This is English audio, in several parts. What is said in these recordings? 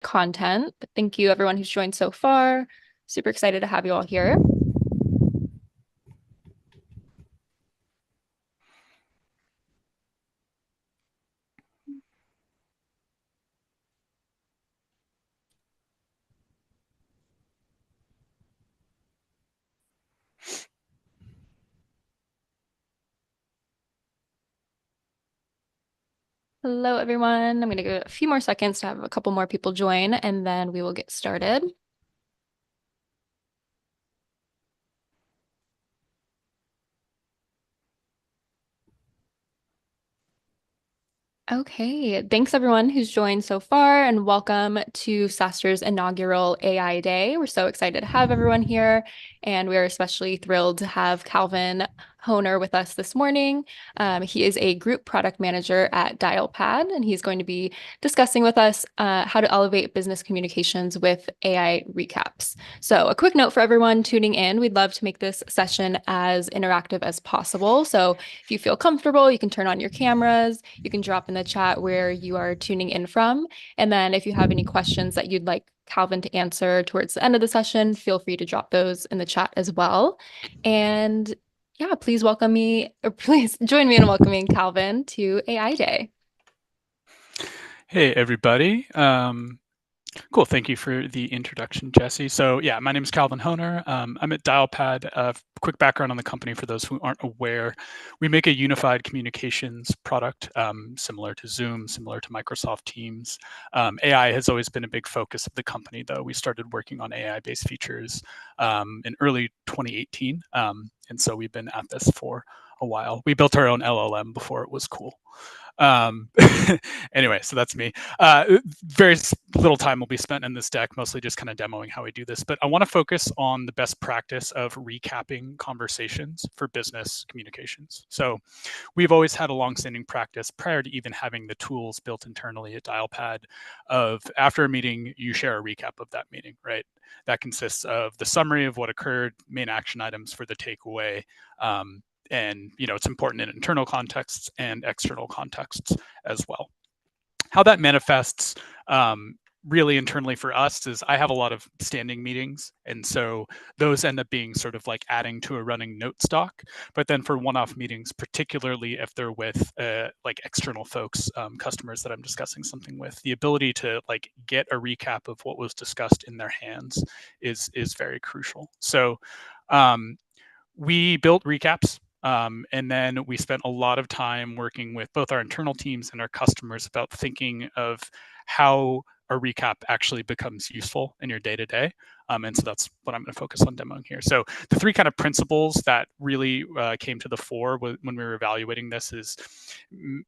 content. But thank you everyone who's joined so far. Super excited to have you all here. Hello, everyone. I'm going to give it a few more seconds to have a couple more people join, and then we will get started. Okay, thanks everyone who's joined so far, and welcome to SaaStr's inaugural AI Day. We're so excited to have everyone here, and we're especially thrilled to have Calvin Honer with us this morning. He is a group product manager at Dialpad, and he's going to be discussing with us how to elevate business communications with AI recaps. So, a quick note for everyone tuning in, we'd love to make this session as interactive as possible. So, if you feel comfortable, you can turn on your cameras, you can drop in the chat where you are tuning in from. And then if you have any questions that you'd like Calvin to answer towards the end of the session, feel free to drop those in the chat as well. And yeah, please welcome me, or please join me in welcoming Calvin to AI Day. Hey, everybody. Cool. Thank you for the introduction, Jesse. So yeah, my name is Calvin Honer. I'm at Dialpad. Quick background on the company for those who aren't aware. We make a unified communications product similar to Zoom, similar to Microsoft Teams. AI has always been a big focus of the company, though. We started working on AI-based features in early 2018. And so we've been at this for a while. We built our own LLM before it was cool. Um, anyway, so that's me. Very little time will be spent in this deck, mostly just kind of demoing how we do this. But I want to focus on the best practice of recapping conversations for business communications. So we've always had a longstanding practice prior to even having the tools built internally at Dialpad of after a meeting, you share a recap of that meeting, right? That consists of the summary of what occurred, main action items for the takeaway, and it's important in internal contexts and external contexts as well. How that manifests really internally for us is I have a lot of standing meetings, and so those end up being sort of like adding to a running note stock. But then for one-off meetings, particularly if they're with like external folks, customers that I'm discussing something with, the ability to like get a recap of what was discussed in their hands is very crucial. So we built recaps. And then we spent a lot of time working with both our internal teams and our customers about thinking of how a recap actually becomes useful in your day-to-day. And so that's what I'm going to focus on demoing here. So the three kind of principles that really came to the fore when we were evaluating this is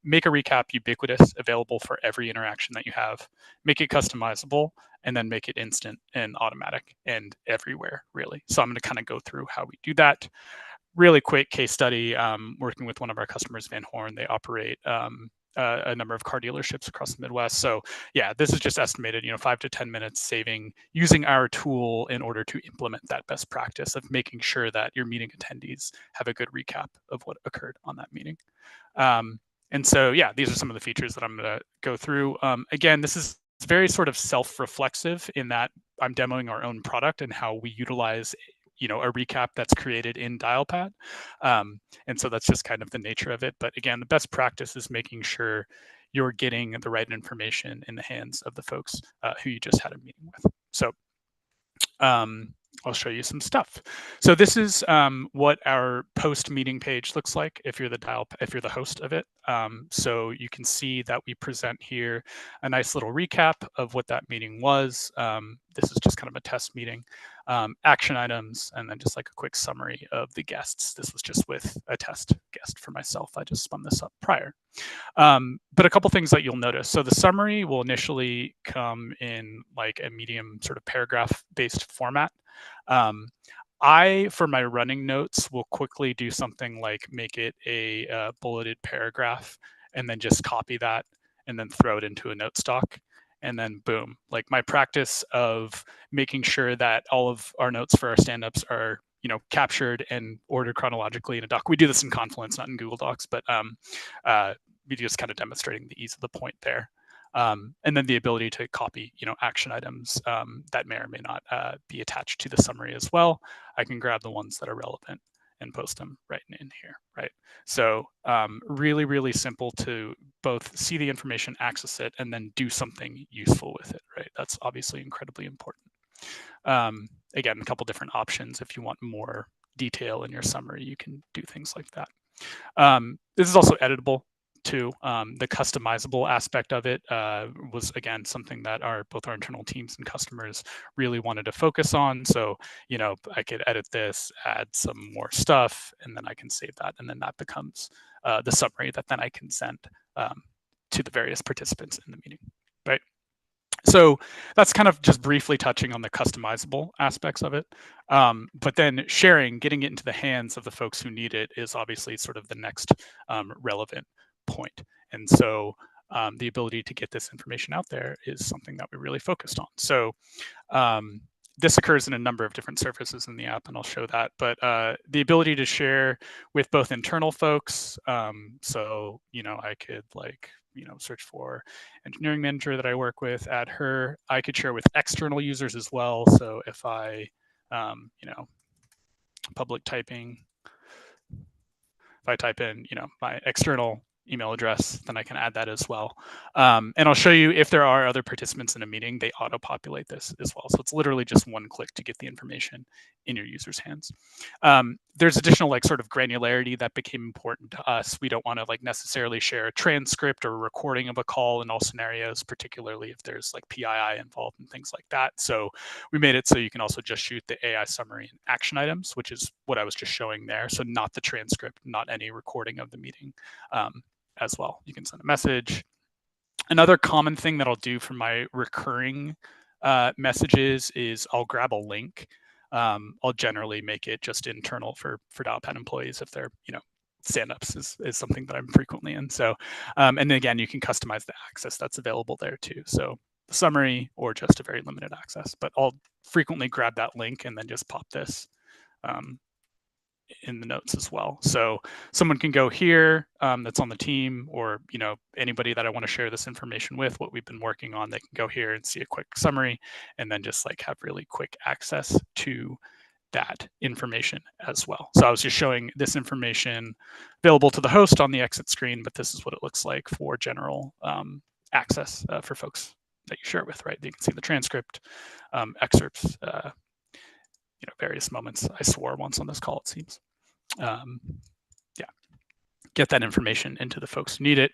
make a recap ubiquitous, available for every interaction that you have, make it customizable, and then make it instant and automatic and everywhere, really. So I'm going to kind of go through how we do that. Really quick case study, working with one of our customers, Van Horn. They operate a number of car dealerships across the Midwest. So yeah, this is just estimated, 5 to 10 minutes saving using our tool in order to implement that best practice of making sure that your meeting attendees have a good recap of what occurred on that meeting. And so, yeah, these are some of the features that I'm going to go through. Again, this is very sort of self-reflexive in that I'm demoing our own product and how we utilize a recap that's created in Dialpad. And so that's just kind of the nature of it. But again, the best practice is making sure you're getting the right information in the hands of the folks who you just had a meeting with. So I'll show you some stuff. So this is what our post meeting page looks like if you're the host of it. So you can see that we present here a nice little recap of what that meeting was. This is just kind of a test meeting, action items, and then just like a quick summary of the guests. This was just with a test guest for myself. I just spun this up prior. But a couple things that you'll notice. So the summary will initially come in like a medium sort of paragraph-based format. For my running notes, will quickly do something like make it a bulleted paragraph and then just copy that and then throw it into a note stock. And then boom, like my practice of making sure that all of our notes for our stand-ups are captured and ordered chronologically in a doc. We do this in Confluence, not in Google Docs, but we just kind of demonstrating the ease of the point there. And then the ability to copy, action items that may or may not be attached to the summary as well. I can grab the ones that are relevant and post them right in here, right? So really, really simple to both see the information, access it, and then do something useful with it, right? That's obviously incredibly important. Again, a couple different options. If you want more detail in your summary, you can do things like that. This is also editable too. The customizable aspect of it was, again, something that both our internal teams and customers really wanted to focus on. So, I could edit this, add some more stuff, and then I can save that. And then that becomes the summary that then I can send to the various participants in the meeting, right? So that's kind of just briefly touching on the customizable aspects of it. But then sharing, getting it into the hands of the folks who need it is obviously sort of the next relevant point. And so the ability to get this information out there is something that we really focused on. So this occurs in a number of different surfaces in the app, and I'll show that. But the ability to share with both internal folks, so I could search for engineering manager that I work with, add her. I could share with external users as well. So if I, public typing, if I type in, my external email address, then I can add that as well. And I'll show you if there are other participants in a meeting, they auto-populate this as well. So it's literally just one click to get the information in your user's hands. There's additional sort of granularity that became important to us. We don't want to necessarily share a transcript or a recording of a call in all scenarios, particularly if there's PII involved and things like that. So we made it so you can also just shoot the AI summary and action items, which is what I was just showing there. So not the transcript, not any recording of the meeting as well. You can send a message. Another common thing that I'll do for my recurring messages is I'll grab a link. I'll generally make it just internal for Dialpad employees if they're, stand-ups is something that I'm frequently in. So, and then again, you can customize the access that's available there too. So the summary or just a very limited access, but I'll frequently grab that link and then just pop this in the notes as well. So someone can go here that's on the team, or anybody that I want to share this information with, what we've been working on, they can go here and see a quick summary and then just have really quick access to that information as well. So I was just showing this information available to the host on the exit screen, but this is what it looks like for general access for folks that you share it with, right? You can see the transcript, excerpts, various moments. I swore once on this call, it seems. Yeah, get that information into the folks who need it.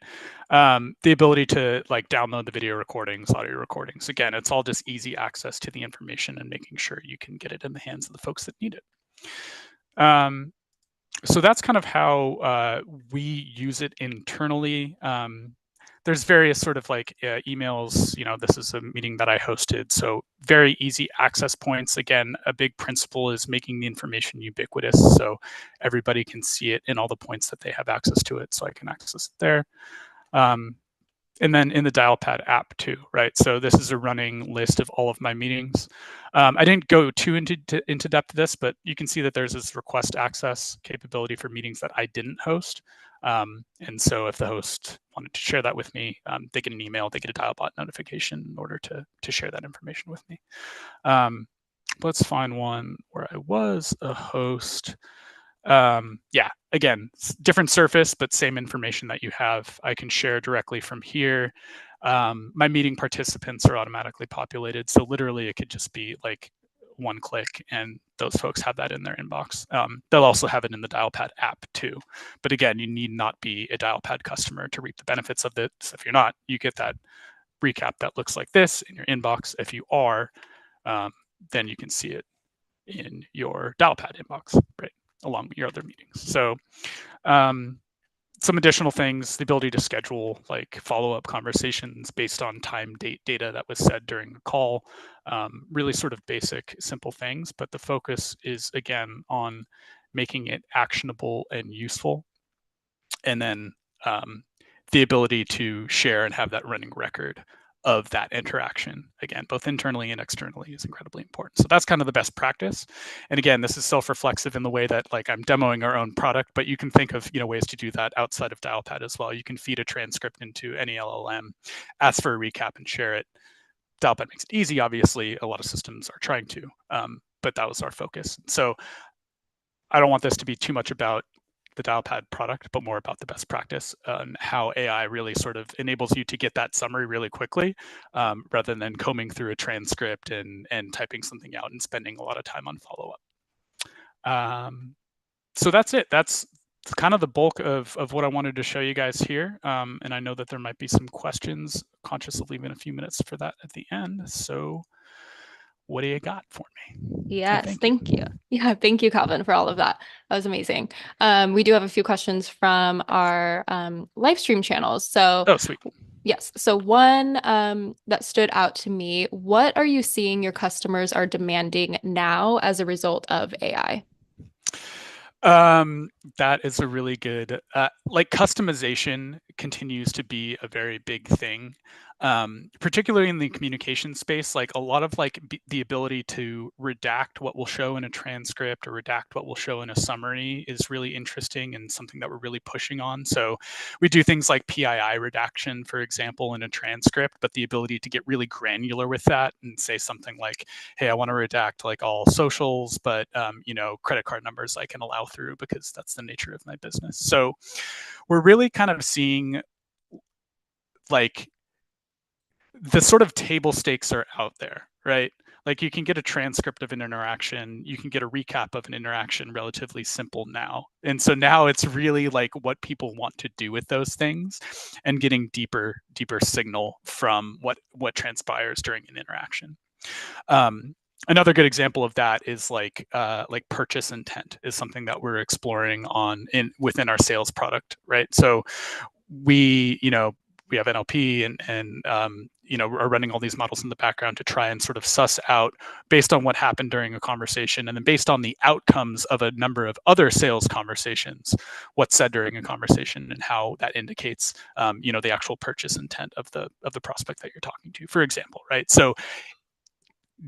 The ability to download the video recordings, audio recordings. Again, it's all just easy access to the information and making sure you can get it in the hands of the folks that need it. So that's kind of how we use it internally. There's various sort of emails, this is a meeting that I hosted. So very easy access points. Again, a big principle is making the information ubiquitous so everybody can see it in all the points that they have access to it. So I can access it there. And then in the Dialpad app too, right? So this is a running list of all of my meetings. I didn't go too into depth of this, but you can see that there's this request access capability for meetings that I didn't host. And so if the host wanted to share that with me, they get an email, they get a Dialbot notification in order to share that information with me. Let's find one where I was a host. Yeah, again, different surface, but same information that you have. I can share directly from here. My meeting participants are automatically populated. So literally it could just be one click and those folks have that in their inbox. They'll also have it in the Dialpad app too. But again, you need not be a Dialpad customer to reap the benefits of this. If you're not, you get that recap that looks like this in your inbox. If you are, then you can see it in your Dialpad inbox, right, along with your other meetings. So some additional things, the ability to schedule follow-up conversations based on time, date, data that was said during the call. Really sort of basic, simple things, but the focus is, again, on making it actionable and useful. And then the ability to share and have that running record of that interaction, again, both internally and externally, is incredibly important. So that's kind of the best practice. And again, this is self-reflexive in the way that like I'm demoing our own product, but you can think of ways to do that outside of Dialpad as well. You can feed a transcript into any LLM, ask for a recap, and share it. Dialpad makes it easy. Obviously, a lot of systems are trying to, but that was our focus. So I don't want this to be too much about the Dialpad product, but more about the best practice and how AI really sort of enables you to get that summary really quickly, rather than combing through a transcript and typing something out and spending a lot of time on follow-up. So that's it. That's kind of the bulk of what I wanted to show you guys here. And I know that there might be some questions, conscious of leaving a few minutes for that at the end. So what do you got for me? And Yes, thank you. thank you. Yeah, thank you, Calvin, for all of that. That was amazing. We do have a few questions from our live stream channels. So, Oh, sweet. yes. So, one that stood out to me, what are you seeing your customers are demanding now as a result of AI? That is a really good, like customization continues to be a very big thing, particularly in the communication space. Like a lot of like the ability to redact what will show in a transcript or redact what will show in a summary is really interesting and something that we're really pushing on. So we do things like PII redaction, for example, in a transcript, but the ability to get really granular with that and say something like, hey, I want to redact like all socials, but credit card numbers I can allow through because that's the nature of my business. So we're really kind of seeing like the sort of table stakes are out there, right? Like you can get a transcript of an interaction, you can get a recap of an interaction relatively simple now. And so now it's really like what people want to do with those things and getting deeper signal from what transpires during an interaction. Another good example of that is like purchase intent is something that we're exploring within our sales product, right? So we we have NLP and are running all these models in the background to try and sort of suss out based on what happened during a conversation and then based on the outcomes of a number of other sales conversations, what's said during a conversation and how that indicates the actual purchase intent of the prospect that you're talking to, for example, right? So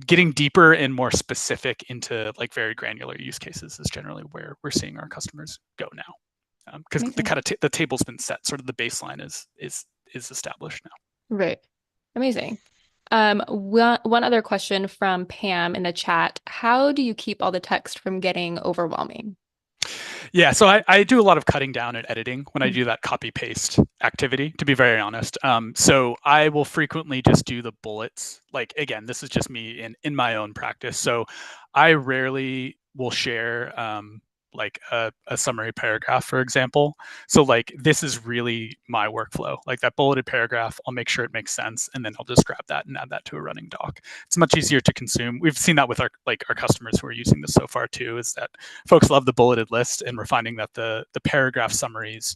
getting deeper and more specific into like very granular use cases is generally where we're seeing our customers go now, because the Amazing. kind of the table's been set, sort of the baseline is established now. Right. Amazing. One other question from Pam in the chat. How do you keep all the text from getting overwhelming? Yeah, so I do a lot of cutting down and editing when I Mm. do that copy paste activity, to be very honest. So I will frequently just do the bullets. Like again, this is just me in my own practice. So I rarely will share like a summary paragraph, for example. So like this is really my workflow. Like that bulleted paragraph, I'll make sure it makes sense, and then I'll just grab that and add that to a running doc. It's much easier to consume. We've seen that with our customers who are using this so far too, is that folks love the bulleted list, and we're finding that the paragraph summaries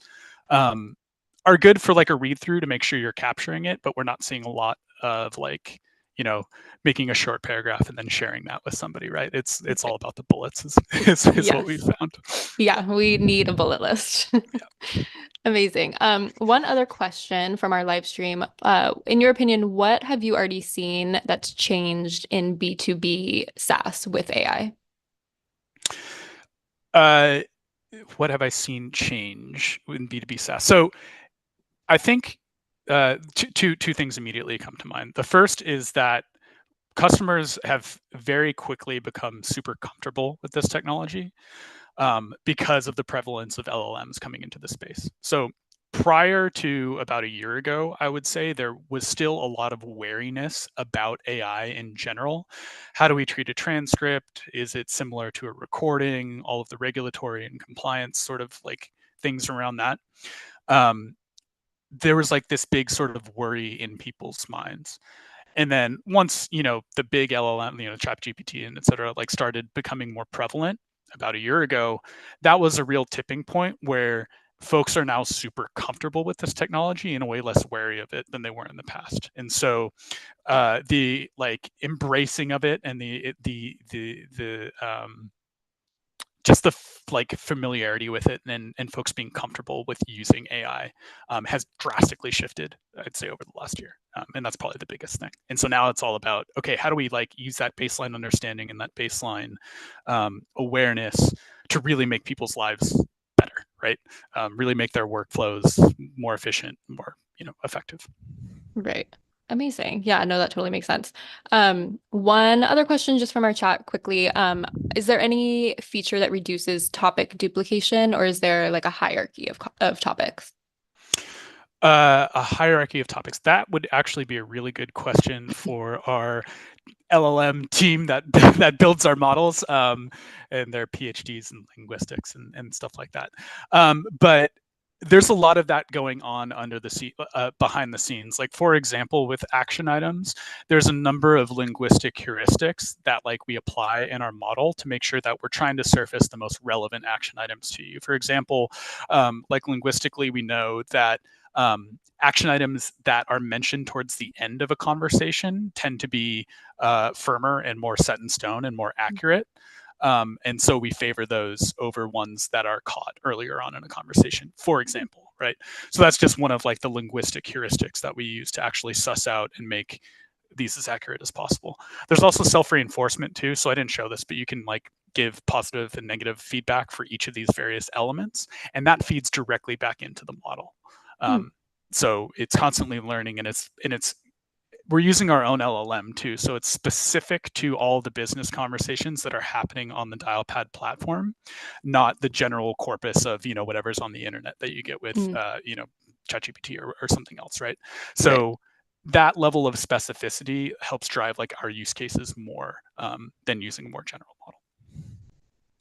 are good for like a read through to make sure you're capturing it, but we're not seeing a lot of like making a short paragraph and then sharing that with somebody, right? It's all about the bullets is what we Yes. found. Yeah, we need a bullet list. Yeah. Amazing. One other question from our live stream. In your opinion, what have you already seen that's changed in B2B SaaS with AI? Uh, what have I seen change in B2B SaaS? So I think two things immediately come to mind. The first is that customers have very quickly become super comfortable with this technology, because of the prevalence of LLMs coming into the space. So prior to about a year ago, I would say there was still a lot of wariness about AI in general. How do we treat a transcript? Is it similar to a recording? All of the regulatory and compliance sort of like things around that. Um, there was like this big sort of worry in people's minds. And then once the big LLM, ChatGPT and et cetera, like started becoming more prevalent about a year ago, that was a real tipping point where folks are now super comfortable with this technology and way less wary of it than they were in the past. And so the like embracing of it and the just the like familiarity with it and folks being comfortable with using AI has drastically shifted, I'd say, over the last year. And that's probably the biggest thing. And so now it's all about, okay, how do we like use that baseline understanding and that baseline awareness to really make people's lives better, right? Really make their workflows more efficient, more, effective. Right. Amazing. Yeah, no, that totally makes sense. One other question just from our chat quickly. Is there any feature that reduces topic duplication, or is there like a hierarchy of topics? A hierarchy of topics. That would actually be a really good question for our LLM team that that builds our models and their PhDs in linguistics and stuff like that. But there's a lot of that going on behind the scenes. Like for example, with action items, there's a number of linguistic heuristics that like we apply in our model to make sure that we're trying to surface the most relevant action items to you. For example, like linguistically, we know that action items that are mentioned towards the end of a conversation tend to be firmer and more set in stone and more accurate. And so we favor those over ones that are caught earlier on in a conversation, for example, right? So that's just one of like the linguistic heuristics that we use to actually suss out and make these as accurate as possible. There's also self-reinforcement too. So I didn't show this, but you can like give positive and negative feedback for each of these various elements, and that feeds directly back into the model. Hmm. So it's constantly learning, and it's we're using our own LLM too, so it's specific to all the business conversations that are happening on the Dialpad platform, not the general corpus of whatever's on the internet that you get with Mm, ChatGPT or something else, right? right. So that level of specificity helps drive like our use cases more than using a more general model.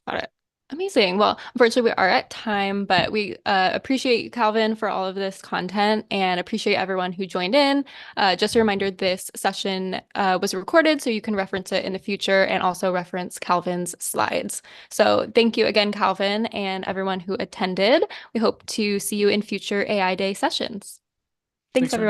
Got it. Amazing. Well, unfortunately, we are at time, but we appreciate you, Calvin, for all of this content and appreciate everyone who joined in. Just a reminder, this session was recorded, so you can reference it in the future and also reference Calvin's slides. So thank you again, Calvin, and everyone who attended. We hope to see you in future AI Day sessions. Thanks, Thanks very much. everyone.